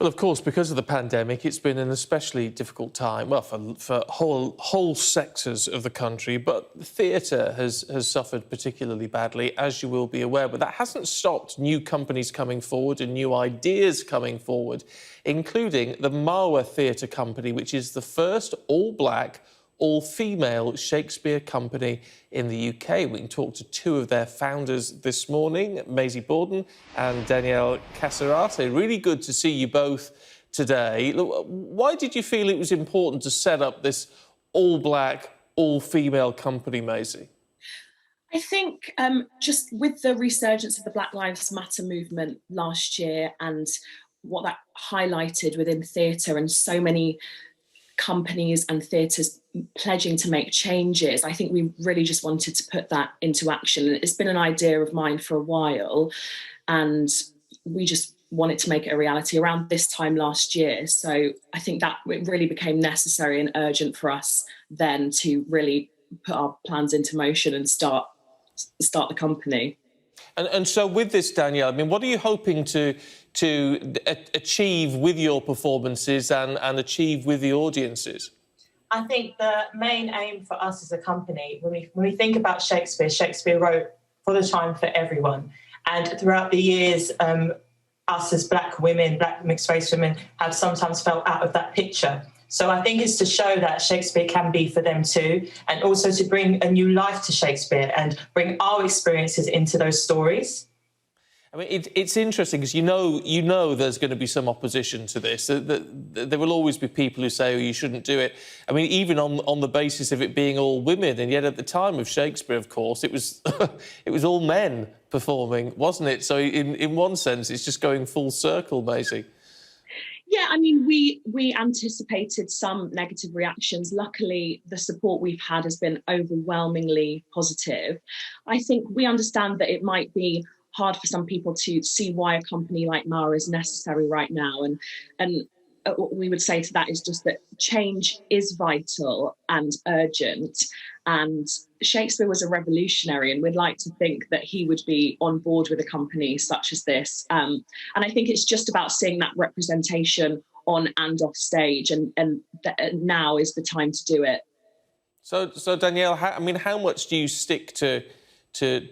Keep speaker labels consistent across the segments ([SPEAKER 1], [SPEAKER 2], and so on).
[SPEAKER 1] Well, of course, because of the pandemic, it's been an especially difficult time, well, for whole sectors of the country, but theatre has suffered particularly badly, as you will be aware. But that hasn't stopped new companies coming forward and new ideas coming forward, including the Mawa Theatre Company, which is the first all-black, all-female Shakespeare company in the UK. We can talk to two of their founders this morning, Maisey and Danielle. Really good to see you both today. Look, why did you feel it was important to set up this all-black, all-female company, Maisey?
[SPEAKER 2] I think just with the resurgence of the Black Lives Matter movement last year and what that highlighted within theatre and so many companies and theatres pledging to make changes, I think we really just wanted to put that into action. It's been an idea of mine for a while, and we just wanted to make it a reality around this time last year. So I think that it really became necessary and urgent for us then to really put our plans into motion and start the company.
[SPEAKER 1] And so with this, Danielle, I mean, what are you hoping to achieve with your performances and achieve with the audiences?
[SPEAKER 3] I think the main aim for us as a company, when we think about Shakespeare, Shakespeare wrote for the time for everyone. And throughout the years, us as black women, black mixed race women, have sometimes felt out of that picture. So I think it's to show that Shakespeare can be for them too, and also to bring a new life to Shakespeare and bring our experiences into those stories.
[SPEAKER 1] I mean, it's interesting because you know there's going to be some opposition to this. There will always be people who say, oh, you shouldn't do it. I mean, even on the basis of it being all women, and yet at the time of Shakespeare, of course, it was it was all men performing, wasn't it? So in one sense, it's just going full circle, Maisey.
[SPEAKER 2] Yeah, I mean, we anticipated some negative reactions. Luckily, the support we've had has been overwhelmingly positive. I think we understand that it might be hard for some people to see why a company like Mawa is necessary right now. And what we would say to that is just that change is vital and urgent. And Shakespeare was a revolutionary, and we'd like to think that he would be on board with a company such as this. And I think it's just about seeing that representation on and off stage, and now is the time to do it.
[SPEAKER 1] So Danielle, how much do you stick to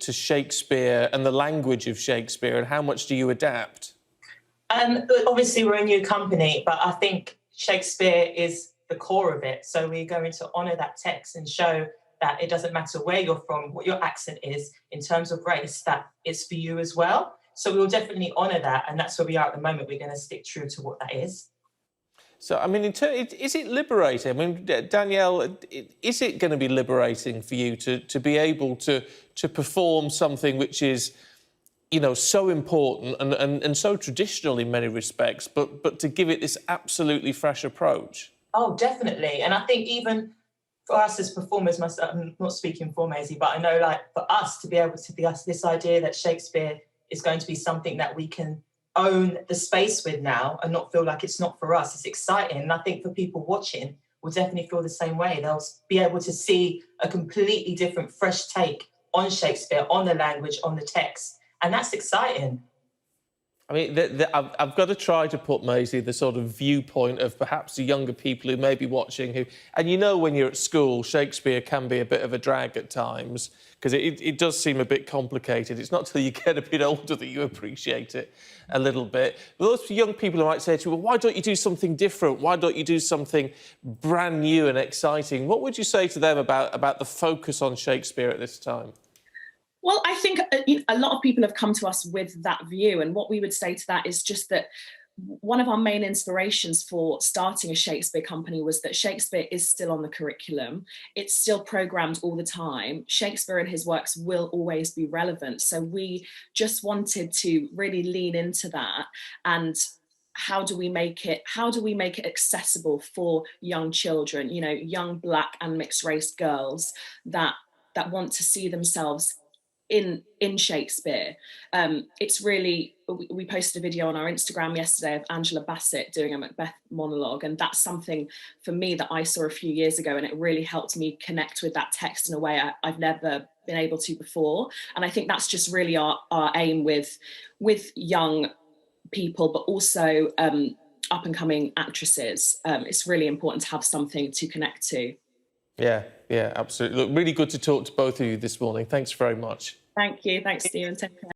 [SPEAKER 1] Shakespeare and the language of Shakespeare, and how much do you adapt?
[SPEAKER 3] Obviously, we're a new company, but I think Shakespeare is the core of it. So we're going to honour that text and show that it doesn't matter where you're from, what your accent is in terms of race, that it's for you as well. So we'll definitely honour that, and that's where we are at the moment. We're going to stick true to what that is.
[SPEAKER 1] So, I mean, is it liberating? I mean, Danielle, is it going to be liberating for you to be able to perform something which is, you know, so important and so traditional in many respects, but to give it this absolutely fresh approach?
[SPEAKER 3] Oh, definitely. And I think even for us as performers, myself, I'm not speaking for Maisey, but I know, like, for us to be able to be us, this idea that Shakespeare is going to be something that we can own the space with now and not feel like it's not for us. It's exciting. And I think for people watching will definitely feel the same way. They'll be able to see a completely different, fresh take on Shakespeare, on the language, on the text. And that's exciting.
[SPEAKER 1] I mean, I've got to try to put, Maisey, the sort of viewpoint of perhaps the younger people who may be watching and you know when you're at school, Shakespeare can be a bit of a drag at times because it does seem a bit complicated. It's not till you get a bit older that you appreciate it a little bit. But those young people who might say to you, well, why don't you do something different? Why don't you do something brand new and exciting? What would you say to them about the focus on Shakespeare at this time?
[SPEAKER 2] Well, I think a lot of people have come to us with that view, and what we would say to that is just that one of our main inspirations for starting a Shakespeare company was that Shakespeare is still on the curriculum. It's still programmed all the time. Shakespeare and his works will always be relevant. So we just wanted to really lean into that. And how do we make it accessible for young children, you know, young Black and mixed race girls that want to see themselves in Shakespeare. It's really, we posted a video on our Instagram yesterday of Angela Bassett doing a Macbeth monologue, and that's something for me that I saw a few years ago, and it really helped me connect with that text in a way I've never been able to before. And I think that's just really our aim with young people, but also up and coming actresses, it's really important to have something to connect to.
[SPEAKER 1] Yeah, absolutely. Look, really good to talk to both of you this morning. Thanks very much.
[SPEAKER 2] Thank you. Thanks, Stephen. Take care.